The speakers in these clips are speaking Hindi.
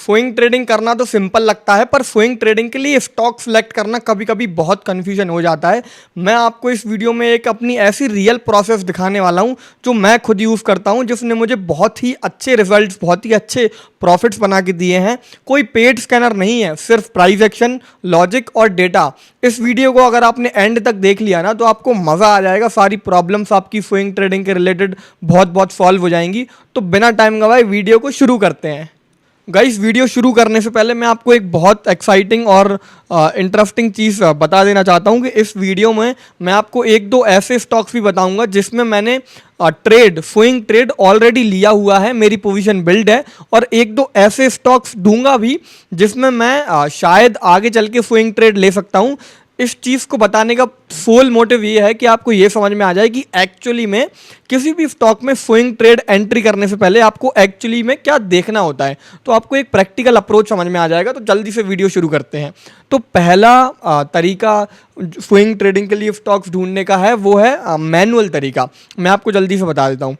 स्विंग ट्रेडिंग करना तो सिंपल लगता है, पर स्विंग ट्रेडिंग के लिए स्टॉक सेलेक्ट करना कभी कभी बहुत कन्फ्यूजन हो जाता है। मैं आपको इस वीडियो में एक अपनी ऐसी रियल प्रोसेस दिखाने वाला हूं जो मैं खुद यूज़ करता हूं, जिसने मुझे बहुत ही अच्छे रिजल्ट्स, बहुत ही अच्छे प्रॉफिट्स बना के दिए हैं। कोई पेड स्कैनर नहीं है, सिर्फ प्राइस एक्शन, लॉजिक और डेटा। इस वीडियो को अगर आपने एंड तक देख लिया ना तो आपको मज़ा आ जाएगा, सारी प्रॉब्लम्स आपकी स्विंग ट्रेडिंग के रिलेटेड बहुत बहुत सॉल्व हो जाएंगी। तो बिना टाइम गवाए वीडियो को शुरू करते हैं। गाइस, वीडियो शुरू करने से पहले मैं आपको एक बहुत एक्साइटिंग और इंटरेस्टिंग चीज़ बता देना चाहता हूं कि इस वीडियो में मैं आपको एक दो ऐसे स्टॉक्स भी बताऊंगा जिसमें मैंने स्विंग ट्रेड ऑलरेडी लिया हुआ है, मेरी पोजीशन बिल्ड है। और एक दो ऐसे स्टॉक्स दूंगा भी जिसमें मैं शायद आगे चल के स्विंग ट्रेड ले सकता हूं। इस चीज़ को बताने का सोल मोटिव ये है कि आपको ये समझ में आ जाए कि एक्चुअली में किसी भी स्टॉक में स्विंग ट्रेड एंट्री करने से पहले आपको एक्चुअली में क्या देखना होता है, तो आपको एक प्रैक्टिकल अप्रोच समझ में आ जाएगा। तो जल्दी से वीडियो शुरू करते हैं। तो पहला तरीका स्विंग ट्रेडिंग के लिए स्टॉक्स ढूंढने का है, वो है मैनुअल तरीका। मैं आपको जल्दी से बता देता हूँ।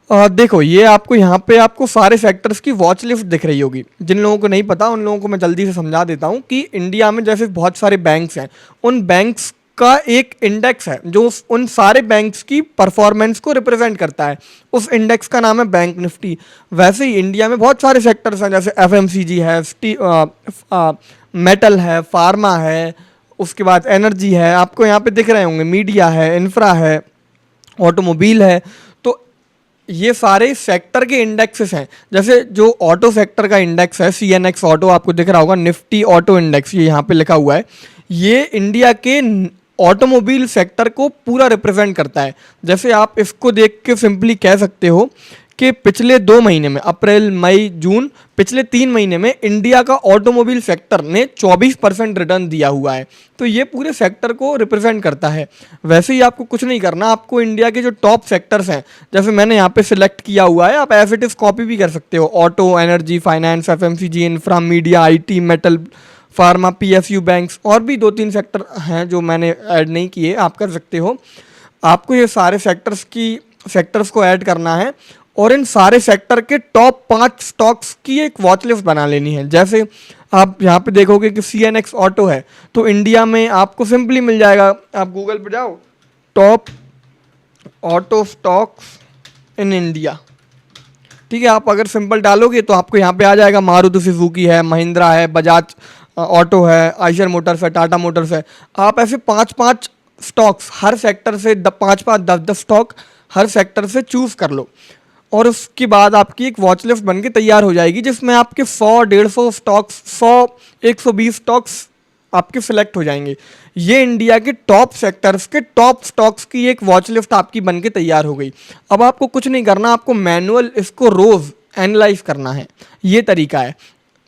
देखो, ये आपको यहाँ पे आपको सारे सेक्टर्स की वॉच लिस्ट दिख रही होगी। जिन लोगों को नहीं पता उन लोगों को मैं जल्दी से समझा देता हूँ कि इंडिया में जैसे बहुत सारे बैंक्स हैं, उन बैंक्स का एक इंडेक्स है जो उन सारे बैंक्स की परफॉर्मेंस को रिप्रेजेंट करता है। उस इंडेक्स का नाम है बैंक निफ्टी। वैसे ही इंडिया में बहुत सारे सेक्टर्स हैं, जैसे एफएमसीजी है, मेटल है, फार्मा है, उसके बाद एनर्जी है, आपको यहाँ पे दिख रहे होंगे, मीडिया है, इंफ्रा है, ऑटोमोबाइल है। ये सारे सेक्टर के इंडेक्सेस हैं। जैसे जो ऑटो सेक्टर का इंडेक्स है, CNX ऑटो, आपको दिख रहा होगा, निफ्टी ऑटो इंडेक्स, ये यहाँ पे लिखा हुआ है। ये इंडिया के ऑटोमोबाइल सेक्टर को पूरा रिप्रेजेंट करता है। जैसे आप इसको देख के सिंपली कह सकते हो कि पिछले 2 महीने में, अप्रैल, मई, जून, पिछले 3 महीने में इंडिया का ऑटोमोबाइल सेक्टर ने 24% रिटर्न दिया हुआ है। तो ये पूरे सेक्टर को रिप्रेजेंट करता है। वैसे ही आपको कुछ नहीं करना, आपको इंडिया के जो टॉप सेक्टर्स हैं, जैसे मैंने यहाँ पे सिलेक्ट किया हुआ है, आप एज इट इज कॉपी भी कर सकते हो। Auto, energy, finance, FMCG, infra, media, IT, metal, pharma, PSU banks, और भी 2-3 सेक्टर हैं जो मैंने ऐड नहीं किए, आप कर सकते हो। आपको ये सारे सेक्टर्स को ऐड करना है और इन सारे सेक्टर के टॉप 5 स्टॉक्स की एक वॉच लिस्ट बना लेनी है। जैसे आप यहाँ पे देखोगे कि CNX ऑटो है, तो इंडिया में आपको सिंपली मिल जाएगा। आप गूगल पे जाओ, top auto stocks in India, ठीक है। आप अगर सिंपल डालोगे तो आपको यहाँ पे आ जाएगा, मारुति सुजुकी है, महिंद्रा है, बजाज ऑटो है, आइशर मोटर्स है, टाटा मोटर्स है। आप ऐसे 5-5 स्टॉक्स हर सेक्टर से, 5-5, 10-10 स्टॉक हर सेक्टर से चूज कर लो और उसके बाद आपकी एक वॉच लिस्ट बन के तैयार हो जाएगी, जिसमें आपके 100-150 स्टॉक्स, 100-120 स्टॉक्स आपके सिलेक्ट हो जाएंगे। ये इंडिया के टॉप सेक्टर्स के टॉप स्टॉक्स की एक वॉच लिस्ट आपकी बन के तैयार हो गई। अब आपको कुछ नहीं करना, आपको मैनुअल इसको रोज़ एनालाइज करना है। ये तरीका है।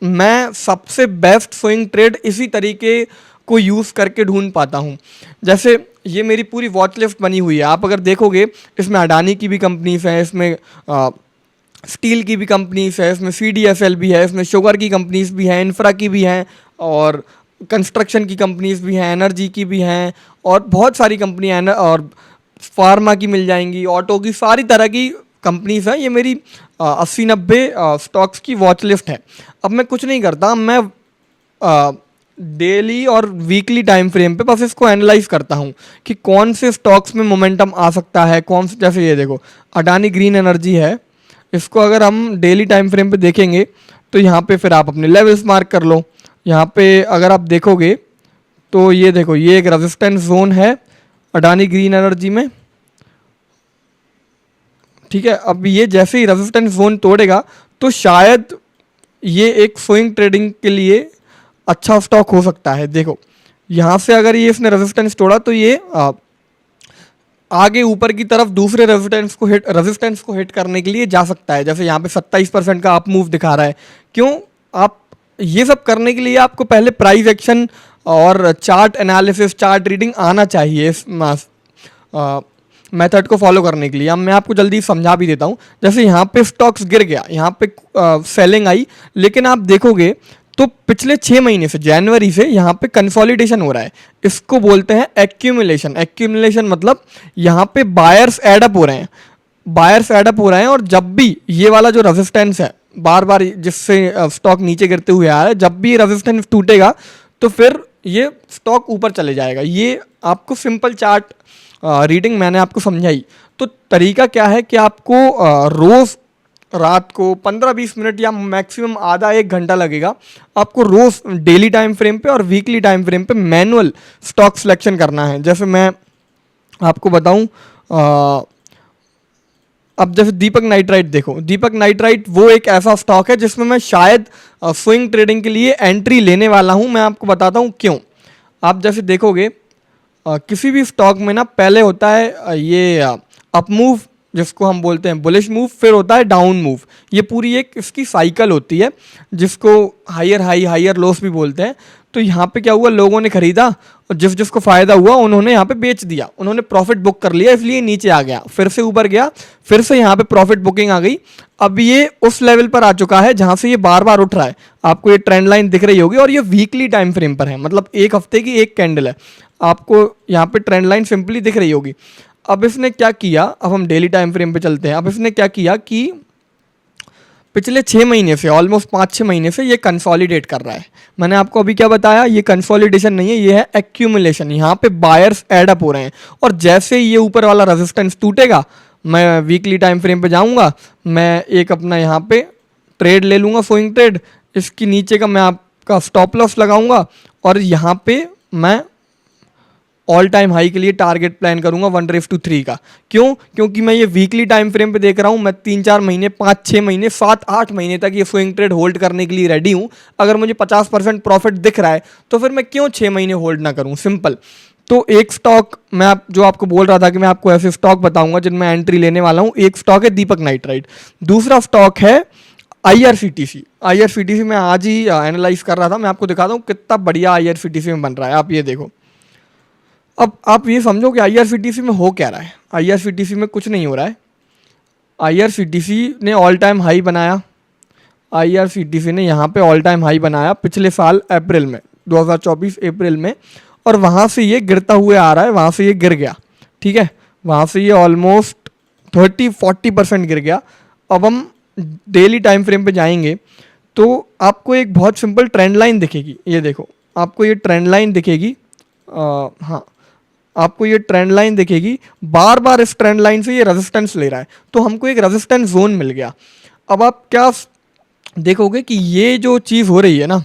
मैं सबसे बेस्ट स्विंग ट्रेड इसी तरीके को यूज़ करके ढूंढ पाता हूँ। जैसे ये मेरी पूरी वॉच लिस्ट बनी हुई है, आप अगर देखोगे इसमें अडानी की भी कंपनीज हैं, इसमें स्टील की भी कंपनीज है, इसमें CDSL भी है, इसमें शुगर की कंपनीज भी हैं, इंफ्रा की भी हैं, और कंस्ट्रक्शन की कंपनीज भी हैं, एनर्जी की भी हैं, और बहुत सारी कंपनियाँ हैं, और फार्मा की मिल जाएंगी, ऑटो की, सारी तरह की कंपनीज हैं। ये मेरी 80-90 स्टॉक्स की वॉच लिस्ट है। अब मैं कुछ नहीं करता, मैं डेली और वीकली टाइम फ्रेम पे बस इसको एनालाइज करता हूँ कि कौन से स्टॉक्स में मोमेंटम आ सकता है, कौन से, जैसे ये देखो अडानी ग्रीन एनर्जी है, इसको अगर हम डेली टाइम फ्रेम पे देखेंगे तो यहाँ पे फिर आप अपने लेवल्स मार्क कर लो। यहाँ पे अगर आप देखोगे तो ये देखो, ये एक रेजिस्टेंस जोन है अडानी ग्रीन एनर्जी में, ठीक है। अब ये जैसे ही रेजिस्टेंस जोन तोड़ेगा तो शायद ये एक स्विंग ट्रेडिंग के लिए अच्छा स्टॉक हो सकता है। देखो यहाँ से अगर ये इसने रेजिस्टेंस तोड़ा तो ये आगे ऊपर की तरफ दूसरे रेजिस्टेंस को हिट करने के लिए जा सकता है। जैसे यहाँ पे 27% का अप मूव दिखा रहा है। क्यों? आप ये सब करने के लिए आपको पहले प्राइस एक्शन और चार्ट एनालिसिस, चार्ट रीडिंग आना चाहिए इस मेथड को फॉलो करने के लिए। अब मैं आपको जल्दी समझा भी देता हूँ। जैसे यहाँ पे स्टॉक्स गिर गया, यहाँ पे सेलिंग आई, लेकिन आप देखोगे तो पिछले 6 महीने से, जनवरी से यहाँ पे कंसोलिडेशन हो रहा है। इसको बोलते हैं एक्यूमुलेशन। एक्यूमुलेशन मतलब यहाँ पे बायर्स एडअप हो रहे हैं। बायर्स एडअप हो रहे हैं और जब भी ये वाला जो रेजिस्टेंस है बार बार जिससे स्टॉक नीचे गिरते हुए आ रहा है, जब भी ये रेजिस्टेंस टूटेगा तो फिर ये स्टॉक ऊपर चले जाएगा। ये आपको सिंपल चार्ट रीडिंग मैंने आपको समझाई। तो तरीका क्या है कि आपको रोज़ रात को 15-20 मिनट या मैक्सिमम आधा 1 घंटा लगेगा, आपको रोज़ डेली टाइम फ्रेम पे और वीकली टाइम फ्रेम पे मैनुअल स्टॉक सिलेक्शन करना है। जैसे मैं आपको बताऊं, अब जैसे दीपक नाइट्राइट देखो, दीपक नाइट्राइट वो एक ऐसा स्टॉक है जिसमें मैं शायद स्विंग ट्रेडिंग के लिए एंट्री लेने वाला हूं। मैं आपको बताता हूं क्यों। आप जैसे देखोगे किसी भी स्टॉक में ना पहले होता है ये अप मूव जिसको हम बोलते हैं बुलिश मूव, फिर होता है डाउन मूव। ये पूरी एक इसकी साइकिल होती है जिसको हायर हाई हायर लोस भी बोलते हैं। तो यहाँ पे क्या हुआ, लोगों ने खरीदा और जिसको फ़ायदा हुआ उन्होंने यहाँ पे बेच दिया, उन्होंने प्रॉफिट बुक कर लिया, इसलिए नीचे आ गया, फिर से ऊपर गया, फिर से यहाँ पे प्रॉफिट बुकिंग आ गई। अब ये उस लेवल पर आ चुका है जहाँ से ये बार बार उठ रहा है। आपको ये ट्रेंड लाइन दिख रही होगी और ये वीकली टाइम फ्रेम पर है, मतलब एक हफ्ते की एक कैंडल है। आपको यहाँ पे ट्रेंड लाइन सिंपली दिख रही होगी। अब इसने क्या किया, अब हम डेली टाइम फ्रेम पे चलते हैं। अब इसने क्या किया कि पिछले 6 महीने से, ऑलमोस्ट 5-6 महीने से ये कंसोलिडेट कर रहा है। मैंने आपको अभी क्या बताया, ये कंसोलिडेशन नहीं है, ये है एक्यूमुलेशन। यहाँ पे बायर्स एडअप हो रहे हैं और जैसे ये ऊपर वाला रेजिस्टेंस टूटेगा, मैं वीकली टाइम फ्रेम पे जाऊँगा, मैं एक अपना यहाँ पे ट्रेड ले लूँगा, स्विंग ट्रेड। इसकी नीचे का मैं आपका स्टॉप लॉस लगाऊंगा और यहाँ पे मैं ऑल टाइम हाई के लिए टारगेट प्लान करूंगा 1:3 का। क्यों? क्योंकि मैं ये वीकली टाइम फ्रेम पे देख रहा हूँ, मैं 3-4 महीने, 5-6 महीने, 7-8 महीने तक ये स्विंग ट्रेड होल्ड करने के लिए रेडी हूँ। अगर मुझे 50% प्रॉफिट दिख रहा है तो फिर मैं क्यों 6 महीने होल्ड ना करूँ, सिंपल। तो एक स्टॉक मैं जो आपको बोल रहा था कि मैं आपको ऐसे स्टॉक बताऊंगा जिनमें एंट्री लेने वाला हूँ। एक स्टॉक है दीपक नाइट्राइट, दूसरा स्टॉक है IRCTC। IRCTC मैं आज ही एनालाइज कर रहा था, मैं आपको दिखाता हूँ कितना बढ़िया IRCTC में बन रहा है। आप ये देखो, अब आप ये समझो कि IRCTC में हो क्या रहा है। IRCTC में कुछ नहीं हो रहा है। IRCTC ने ऑल टाइम हाई बनाया, IRCTC ने यहाँ पे ऑल टाइम हाई बनाया पिछले साल अप्रैल में, 2024 अप्रैल में, और वहाँ से ये गिरता हुए आ रहा है, वहाँ से ये गिर गया, ठीक है, वहाँ से ये ऑलमोस्ट 30-40% गिर गया। अब हम डेली टाइम फ्रेम पे जाएंगे तो आपको एक बहुत सिंपल ट्रेंड लाइन दिखेगी। ये देखो, आपको ये ट्रेंड लाइन दिखेगी, हाँ, आपको ये ट्रेंड लाइन दिखेगी, बार बार इस ट्रेंड लाइन से ये रेजिस्टेंस ले रहा है, तो हमको एक रेजिस्टेंस जोन मिल गया। अब आप क्या देखोगे कि ये जो चीज़ हो रही है ना,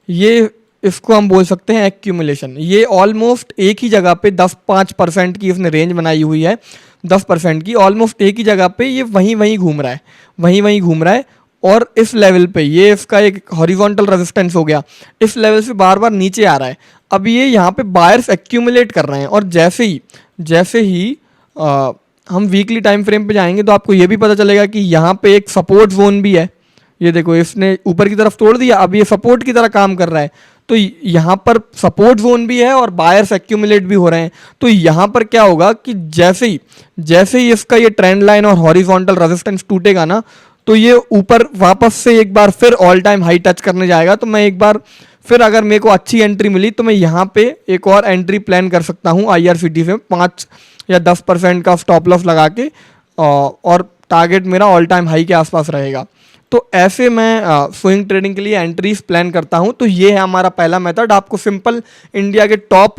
ये इसको हम बोल सकते हैं एक्यूमुलेशन। ये ऑलमोस्ट एक ही जगह पे 10-5% की इसने रेंज बनाई हुई है, 10% की, ऑलमोस्ट एक ही जगह पे ये वहीं घूम रहा है, वहीं घूम रहा है। और इस लेवल पे ये इसका एक हॉरिजॉन्टल रेजिस्टेंस हो गया, इस लेवल से बार बार नीचे आ रहा है। अब ये यहाँ पे बायर्स एक्यूमुलेट कर रहे हैं और जैसे ही हम वीकली टाइम फ्रेम पे जाएंगे तो आपको ये भी पता चलेगा कि यहाँ पे एक सपोर्ट जोन भी है। ये देखो, इसने ऊपर की तरफ तोड़ दिया, अब ये सपोर्ट की तरह काम कर रहा है। तो यहाँ पर सपोर्ट जोन भी है और बायर्स एक्यूमुलेट भी हो रहे हैं। तो यहाँ पर क्या होगा कि जैसे ही इसका ये ट्रेंड लाइन और हॉरिजॉन्टल रेजिस्टेंस टूटेगा ना, तो ये ऊपर वापस से एक बार फिर ऑल टाइम हाई टच करने जाएगा। तो मैं एक बार फिर, अगर मेरे को अच्छी एंट्री मिली तो मैं यहाँ पे एक और एंट्री प्लान कर सकता हूँ IRCTC में, 5 या 10% का स्टॉप लॉस लगा के, और टारगेट मेरा ऑल टाइम हाई के आसपास रहेगा। तो ऐसे मैं स्विंग ट्रेडिंग के लिए एंट्रीज प्लान करता हूँ। तो ये है हमारा पहला मेथड। आपको सिंपल इंडिया के टॉप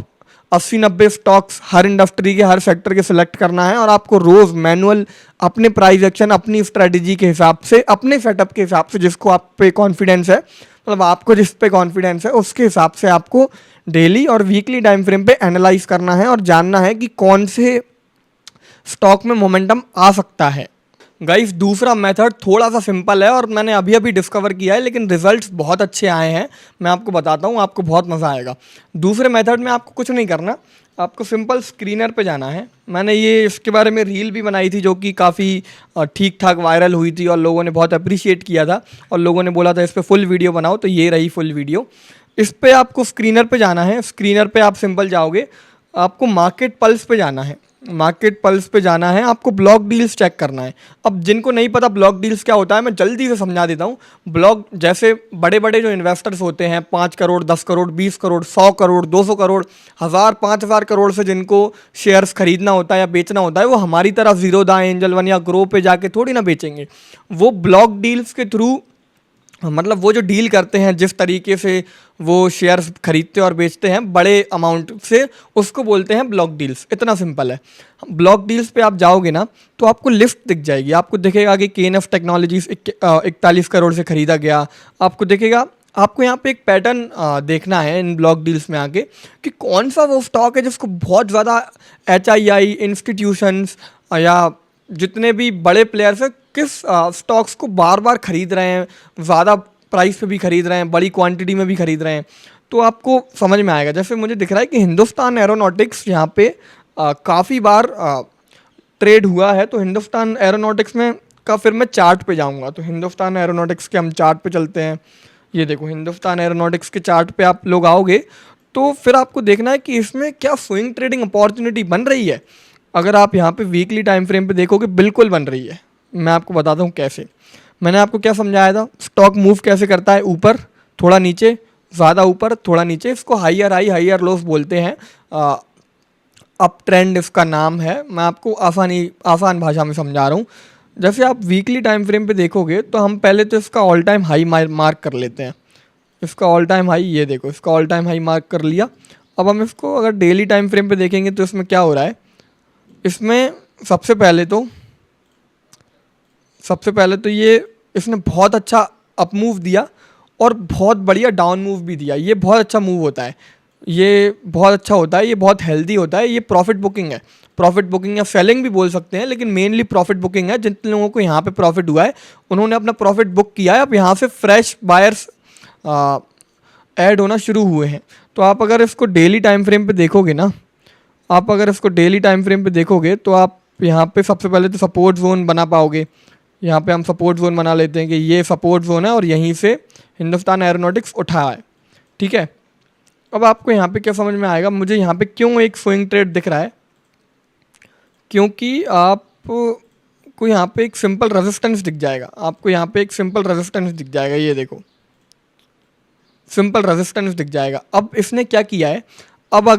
80-90 स्टॉक्स हर इंडस्ट्री के, हर सेक्टर के सिलेक्ट करना है और आपको रोज़ मैनुअल अपने प्राइस एक्शन, अपनी स्ट्रेटेजी के हिसाब से, अपने सेटअप के हिसाब से, जिसको आप पे कॉन्फिडेंस है, मतलब आपको जिस पे कॉन्फिडेंस है उसके हिसाब से आपको डेली और वीकली टाइम फ्रेम पे एनालाइज करना है और जानना है कि कौन से स्टॉक में मोमेंटम आ सकता है। गाइस, दूसरा मेथड थोड़ा सा सिंपल है और मैंने अभी डिस्कवर किया है, लेकिन रिजल्ट्स बहुत अच्छे आए हैं। मैं आपको बताता हूँ, आपको बहुत मज़ा आएगा। दूसरे मेथड में आपको कुछ नहीं करना, आपको सिंपल स्क्रीनर पे जाना है। मैंने ये इसके बारे में रील भी बनाई थी जो कि काफ़ी ठीक ठाक वायरल हुई थी और लोगों ने बहुत अप्रिशिएट किया था और लोगों ने बोला था इस पर फुल वीडियो बनाओ, तो ये रही फुल वीडियो। इस पर आपको स्क्रीनर पे जाना है। स्क्रीनर पे आप सिंपल जाओगे, आपको मार्केट पल्स पे जाना है। मार्केट पल्स पे जाना है, आपको ब्लॉक डील्स चेक करना है। अब जिनको नहीं पता ब्लॉक डील्स क्या होता है, मैं जल्दी से समझा देता हूँ। ब्लॉक जैसे बड़े बड़े जो इन्वेस्टर्स होते हैं, 5 करोड़, 10 करोड़, 20 करोड़, 100 करोड़, 200 करोड़, 1000, 5000 करोड़ से जिनको शेयर्स खरीदना होता है या बेचना होता है, वो हमारी तरह ज़ीरोधा, एंजल वन या ग्रो पे जाके थोड़ी ना बेचेंगे। वो ब्लॉक डील्स के थ्रू, मतलब वो जो डील करते हैं, जिस तरीके से वो शेयर्स खरीदते और बेचते हैं बड़े अमाउंट से, उसको बोलते हैं ब्लॉक डील्स। इतना सिंपल है। ब्लॉक डील्स पे आप जाओगे ना तो आपको लिस्ट दिख जाएगी, आपको दिखेगा कि KNF टेक्नोलॉजीज 41 करोड़ से खरीदा गया, आपको दिखेगा। आपको यहाँ पे एक पैटर्न देखना है इन ब्लॉक डील्स में आके कि कौन सा वो स्टॉक है जिसको बहुत ज़्यादा HII इंस्टीट्यूशंस या जितने भी बड़े प्लेयर्स हैं किस स्टॉक्स को बार बार खरीद रहे हैं, ज़्यादा प्राइस पे भी खरीद रहे हैं, बड़ी क्वांटिटी में भी खरीद रहे हैं, तो आपको समझ में आएगा। जैसे मुझे दिख रहा है कि हिंदुस्तान एरोनॉटिक्स यहाँ पे काफ़ी बार ट्रेड हुआ है। तो हिंदुस्तान एरोनॉटिक्स में का फिर मैं चार्ट पे जाऊँगा, तो हिंदुस्तान एरोनॉटिक्स के हम चार्ट पे चलते हैं। ये देखो, हिंदुस्तान एरोनॉटिक्स के चार्ट पे आप लोग आओगे तो फिर आपको देखना है कि इसमें क्या स्विंग ट्रेडिंग अपॉर्चुनिटी बन रही है। अगर आप यहाँ पे वीकली टाइम फ्रेम पे देखोगे, बिल्कुल बन रही है। मैं आपको बताता हूँ कैसे। मैंने आपको क्या समझाया था, स्टॉक मूव कैसे करता है, ऊपर थोड़ा नीचे, ज़्यादा ऊपर थोड़ा नीचे, इसको हाइयर हाई हाइयर लोस बोलते हैं। अप ट्रेंड इसका नाम है। मैं आपको आसान भाषा में समझा रहा हूँ। जैसे आप वीकली टाइम फ्रेम पे देखोगे तो हम पहले तो इसका ऑल टाइम हाई मार्क कर लेते हैं। इसका ऑल टाइम हाई, ये देखो, इसका ऑल टाइम हाई मार्क कर लिया। अब हम इसको अगर डेली टाइम फ्रेम पे देखेंगे तो इसमें क्या हो रहा है, इसमें सबसे पहले तो ये इसने बहुत अच्छा अप मूव दिया और बहुत बढ़िया डाउन मूव भी दिया। ये बहुत अच्छा मूव होता है, ये बहुत अच्छा होता है, ये बहुत हेल्दी होता है। ये प्रॉफिट बुकिंग है, प्रॉफिट बुकिंग या सेलिंग भी बोल सकते हैं, लेकिन मेनली प्रॉफिट बुकिंग है। जिन लोगों को यहाँ पे प्रॉफिट हुआ है उन्होंने अपना प्रॉफिट बुक किया है। अब यहाँ से फ्रेश बायर्स ऐड होना शुरू हुए हैं। तो आप अगर इसको डेली टाइम फ्रेम पे देखोगे ना, आप अगर इसको डेली टाइम फ्रेम पे देखोगे तो आप यहाँ पे सबसे पहले तो सपोर्ट जोन बना पाओगे। यहाँ पे हम सपोर्ट जोन बना लेते हैं कि ये सपोर्ट जोन है और यहीं से हिंदुस्तान एरोनॉटिक्स उठा है, ठीक है। अब आपको यहाँ पे क्या समझ में आएगा, मुझे यहाँ पे क्यों एक स्विंग ट्रेड दिख रहा है, क्योंकि आपको यहाँ पे एक सिंपल रेजिस्टेंस दिख जाएगा। आपको यहाँ पे एक सिंपल रेजिस्टेंस दिख जाएगा, ये देखो, सिंपल रेजिस्टेंस दिख जाएगा। अब इसने क्या किया है, अब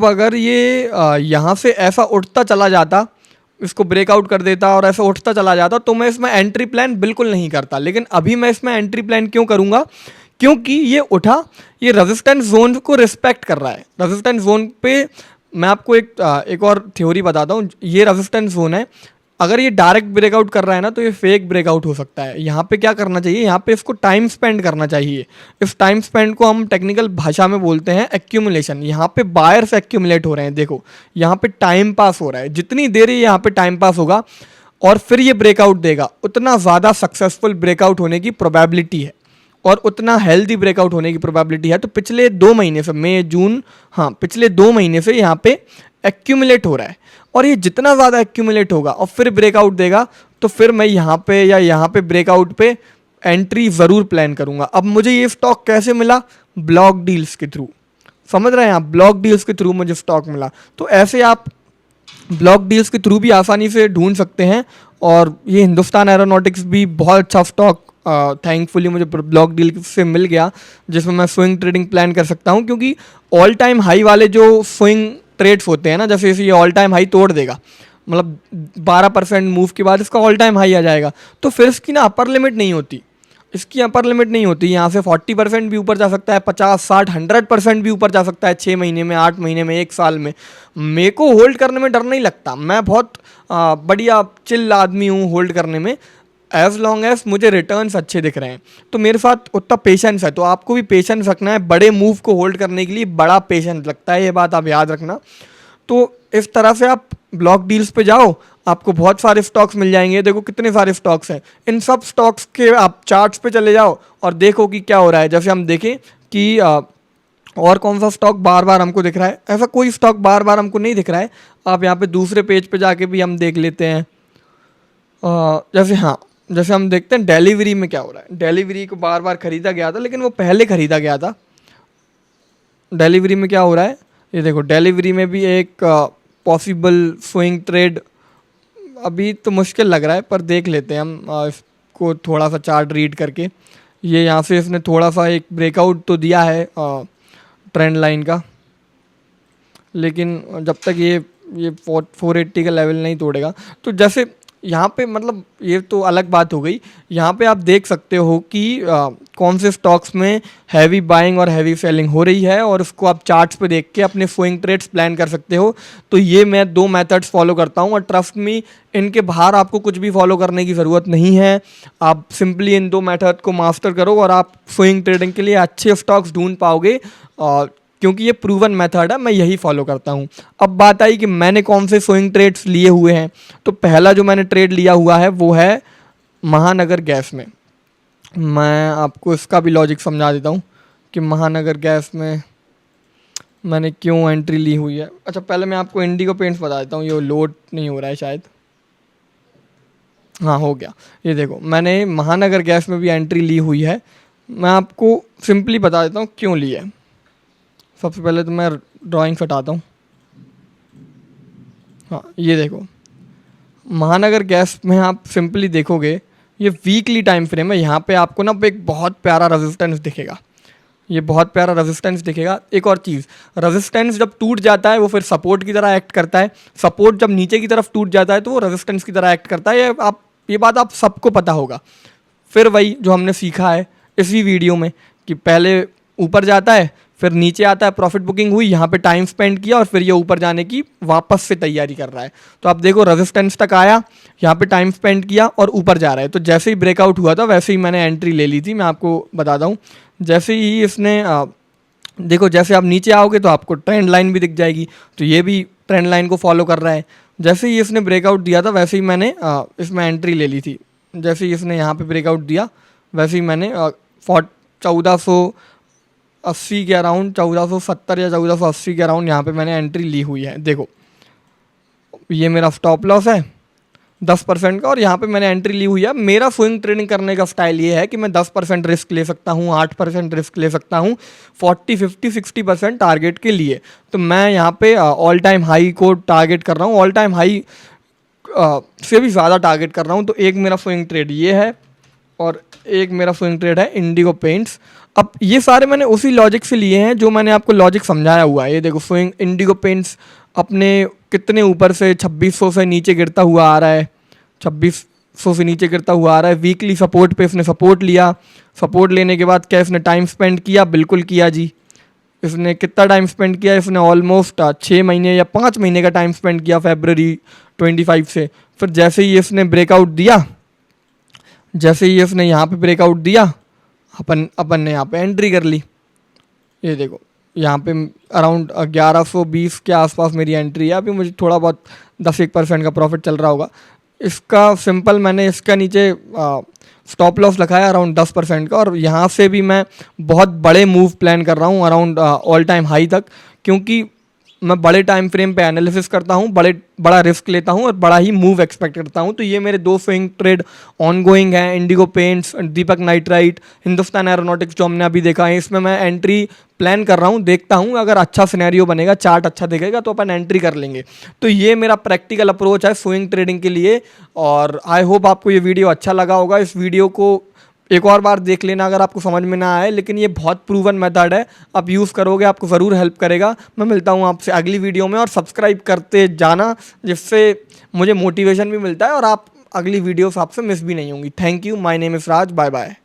अगर ये यहाँ से ऐसा उठता चला जाता, इसको ब्रेकआउट कर देता और ऐसा उठता चला जाता, तो मैं इसमें एंट्री प्लान बिल्कुल नहीं करता। लेकिन अभी मैं इसमें एंट्री प्लान क्यों करूँगा, क्योंकि ये उठा, ये रेजिस्टेंस जोन को रिस्पेक्ट कर रहा है। रेजिस्टेंस जोन पे मैं आपको एक और थ्योरी बताता हूँ। ये रेजिस्टेंस जोन है, अगर ये डायरेक्ट ब्रेकआउट कर रहा है ना तो ये फेक ब्रेकआउट हो सकता है। यहाँ पे क्या करना चाहिए, यहाँ पे इसको टाइम स्पेंड करना चाहिए। इस टाइम स्पेंड को हम टेक्निकल भाषा में बोलते हैं एक्यूमुलेशन। यहाँ पे बायर्स एक्यूमुलेट हो रहे हैं, देखो यहाँ पे टाइम पास हो रहा है। जितनी देर यहाँ पे टाइम पास होगा और फिर ये ब्रेकआउट देगा, उतना ज़्यादा सक्सेसफुल ब्रेकआउट होने की प्रोबेबिलिटी है और उतना हेल्दी ब्रेकआउट होने की प्रोबेबिलिटी है। तो पिछले 2 महीने से, मई जून, हाँ पिछले 2 महीने से यहाँ पे एक्यूमुलेट हो रहा है और ये जितना ज़्यादा एक्यूमुलेट होगा और फिर ब्रेकआउट देगा तो फिर मैं यहाँ पे या यहाँ पे ब्रेकआउट पे एंट्री ज़रूर प्लान करूँगा। अब मुझे ये स्टॉक कैसे मिला, ब्लॉक डील्स के थ्रू, समझ रहे हैं आप, ब्लॉक डील्स के थ्रू मुझे स्टॉक मिला। तो ऐसे आप ब्लॉक डील्स के थ्रू भी आसानी से ढूंढ सकते हैं। और ये हिंदुस्तान एरोनॉटिक्स भी बहुत अच्छा स्टॉक थैंकफुली मुझे ब्लॉक डील से मिल गया, जिसमें मैं स्विंग ट्रेडिंग प्लान कर सकता हूँ। क्योंकि ऑल टाइम हाई वाले जो स्विंग ट्रेड्स होते हैं ना, जैसे ये ऑल टाइम हाई तोड़ देगा, मतलब 12% मूव के बाद इसका ऑल टाइम हाई आ जाएगा, तो फिर इसकी ना अपर लिमिट नहीं होती, इसकी अपर लिमिट नहीं होती। यहाँ से 40% भी ऊपर जा सकता है, 50, 60, 100% भी ऊपर जा सकता है 6 महीने में, 8 महीने में, 1 साल में। मेरे को होल्ड करने में डर नहीं लगता, मैं बहुत बढ़िया चिल आदमी हूँ होल्ड करने में, एज लॉन्ग एज मुझे रिटर्न्स अच्छे दिख रहे हैं। तो मेरे साथ उतना पेशेंस है। तो आपको भी पेशेंस रखना है, बड़े मूव को होल्ड करने के लिए बड़ा पेशेंस लगता है, ये बात आप याद रखना। तो इस तरह से आप ब्लॉक डील्स पे जाओ, आपको बहुत सारे स्टॉक्स मिल जाएंगे। देखो कितने सारे स्टॉक्स हैं, इन सब स्टॉक्स के आप चार्ट्स पे चले जाओ और देखो कि क्या हो रहा है। जैसे हम देखें कि और कौन सा स्टॉक बार बार हमको दिख रहा है, ऐसा कोई स्टॉक बार बार हमको नहीं दिख रहा है। आप यहाँ पे दूसरे पेज पे जाके भी हम देख लेते हैं। जैसे हम देखते हैं डिलीवरी में क्या हो रहा है। डिलीवरी को बार बार खरीदा गया था, लेकिन वो पहले खरीदा गया था। डिलीवरी में क्या हो रहा है, ये देखो, डिलीवरी में भी एक पॉसिबल स्विंग ट्रेड अभी तो मुश्किल लग रहा है, पर देख लेते हैं हम इसको थोड़ा सा चार्ट रीड करके। ये यहाँ से इसने थोड़ा सा एक ब्रेकआउट तो दिया है ट्रेंड लाइन का, लेकिन जब तक ये 480 का लेवल नहीं तोड़ेगा तो जैसे यहाँ पे मतलब ये तो अलग बात हो गई। यहाँ पे आप देख सकते हो कि कौन से स्टॉक्स में हैवी बाइंग और हैवी सेलिंग हो रही है, और उसको आप चार्ट्स पे देख के अपने स्विंग ट्रेड्स प्लान कर सकते हो। तो ये मैं 2 मेथड्स फॉलो करता हूँ, और ट्रस्ट मी इनके बाहर आपको कुछ भी फॉलो करने की ज़रूरत नहीं है। आप सिंपली इन 2 मेथड को मास्टर करो और आप स्विंग ट्रेडिंग के लिए अच्छे स्टॉक्स ढूंढ पाओगे, क्योंकि ये प्रूवन मेथड है, मैं यही फॉलो करता हूँ। अब बात आई कि मैंने कौन से स्विंग ट्रेड्स लिए हुए हैं। तो पहला जो मैंने ट्रेड लिया हुआ है वो है महानगर गैस में। मैं आपको इसका भी लॉजिक समझा देता हूँ कि महानगर गैस में मैंने क्यों एंट्री ली हुई है। अच्छा, पहले मैं आपको इंडिगो पेंट्स बता देता हूँ। ये लोड नहीं हो रहा है शायद, हाँ हो गया। ये देखो, मैंने महानगर गैस में भी एंट्री ली हुई है। मैं आपको सिंपली बता देता हूँ क्यों ली है। सबसे पहले तो मैं ड्राइंग हटाता हूँ। हाँ, ये देखो, महानगर गैस में आप सिंपली देखोगे ये वीकली टाइम फ्रेम है। यहाँ पे आपको ना एक बहुत प्यारा रेजिस्टेंस दिखेगा, ये बहुत प्यारा रेजिस्टेंस दिखेगा। एक और चीज़, रेजिस्टेंस जब टूट जाता है वो फिर सपोर्ट की तरह एक्ट करता है। सपोर्ट जब नीचे की तरफ टूट जाता है तो वो रेजिस्टेंस की तरह एक्ट करता है। ये बात आप सबको पता होगा। फिर वही जो हमने सीखा है इसी वीडियो में कि पहले ऊपर जाता है, फिर नीचे आता है, प्रॉफिट बुकिंग हुई, यहाँ पे टाइम स्पेंड किया और फिर ये ऊपर जाने की वापस से तैयारी कर रहा है। तो आप देखो, रेजिस्टेंस तक आया, यहाँ पे टाइम स्पेंड किया और ऊपर जा रहा है। तो जैसे ही ब्रेकआउट हुआ था वैसे ही मैंने एंट्री ले ली थी। मैं आपको बताता हूँ, जैसे ही इसने देखो, जैसे आप नीचे आओगे तो आपको ट्रेंड लाइन भी दिख जाएगी। तो ये भी ट्रेंड लाइन को फॉलो कर रहा है। जैसे ही इसने ब्रेकआउट दिया था वैसे ही मैंने इसमें एंट्री ले ली थी। जैसे ही इसने यहाँ पे ब्रेकआउट दिया वैसे ही मैंने 1480 के अराउंड, 1470 या 1480 के अराउंड यहाँ पे मैंने एंट्री ली हुई है। देखो, ये मेरा स्टॉप लॉस है 10% का, और यहाँ पे मैंने एंट्री ली हुई है। मेरा स्विंग ट्रेडिंग करने का स्टाइल ये है कि मैं 10% रिस्क ले सकता हूँ, 8% रिस्क ले सकता हूँ, 40, 50, 60% टारगेट के लिए। तो मैं यहाँ पे ऑल टाइम हाई को टारगेट कर रहा हूँ, ऑल टाइम हाई से भी ज़्यादा टारगेट कर रहा हूँ। तो एक मेरा स्विंग ट्रेड ये है और एक मेरा स्विंग ट्रेड है इंडिगो पेंट्स। अब ये सारे मैंने उसी लॉजिक से लिए हैं जो मैंने आपको लॉजिक समझाया हुआ है। ये देखो, स्विंग इंडिगो पेंट्स अपने कितने ऊपर से 2600 से नीचे गिरता हुआ आ रहा है, 2600 से नीचे गिरता हुआ आ रहा है। वीकली सपोर्ट पे इसने सपोर्ट लिया, सपोर्ट लेने के बाद क्या इसने टाइम स्पेंड किया? बिल्कुल किया जी। इसने कितना टाइम स्पेंड किया? इसने ऑलमोस्ट 6 महीने या 5 महीने का टाइम स्पेंड किया फरवरी 25 से। फिर जैसे ही इसने ब्रेकआउट दिया, जैसे ही इसने यहाँ पे ब्रेकआउट दिया, अपन ने यहाँ पे एंट्री कर ली। ये देखो, यहाँ पे अराउंड 1120 के आसपास मेरी एंट्री है। अभी मुझे थोड़ा बहुत 10-1% का प्रॉफिट चल रहा होगा। इसका सिंपल मैंने इसका नीचे स्टॉप लॉस रखा है अराउंड 10% का, और यहाँ से भी मैं बहुत बड़े मूव प्लान कर रहा हूँ अराउंड ऑल टाइम हाई तक, क्योंकि मैं बड़े टाइम फ्रेम पे एनालिसिस करता हूँ, बड़ा रिस्क लेता हूँ और बड़ा ही मूव एक्सपेक्ट करता हूँ। तो ये मेरे 2 स्विंग ट्रेड ऑनगोइंग हैं, इंडिगो पेंट्स, दीपक नाइट्राइट, हिंदुस्तान एरोनॉटिक्स जो हमने अभी देखा है। इसमें मैं एंट्री प्लान कर रहा हूँ, देखता हूँ अगर अच्छा सिनेरियो बनेगा, चार्ट अच्छा दिखेगा तो अपन एंट्री कर लेंगे। तो ये मेरा प्रैक्टिकल अप्रोच है स्विंग ट्रेडिंग के लिए, और आई होप आपको ये वीडियो अच्छा लगा होगा। इस वीडियो को एक और बार देख लेना अगर आपको समझ में ना आए, लेकिन ये बहुत प्रूवन मेथड है, आप यूज़ करोगे आपको ज़रूर हेल्प करेगा। मैं मिलता हूँ आपसे अगली वीडियो में, और सब्सक्राइब करते जाना जिससे मुझे मोटिवेशन भी मिलता है और आप अगली वीडियोस आपसे मिस भी नहीं होंगी। Thank you, my name is Raj, bye bye.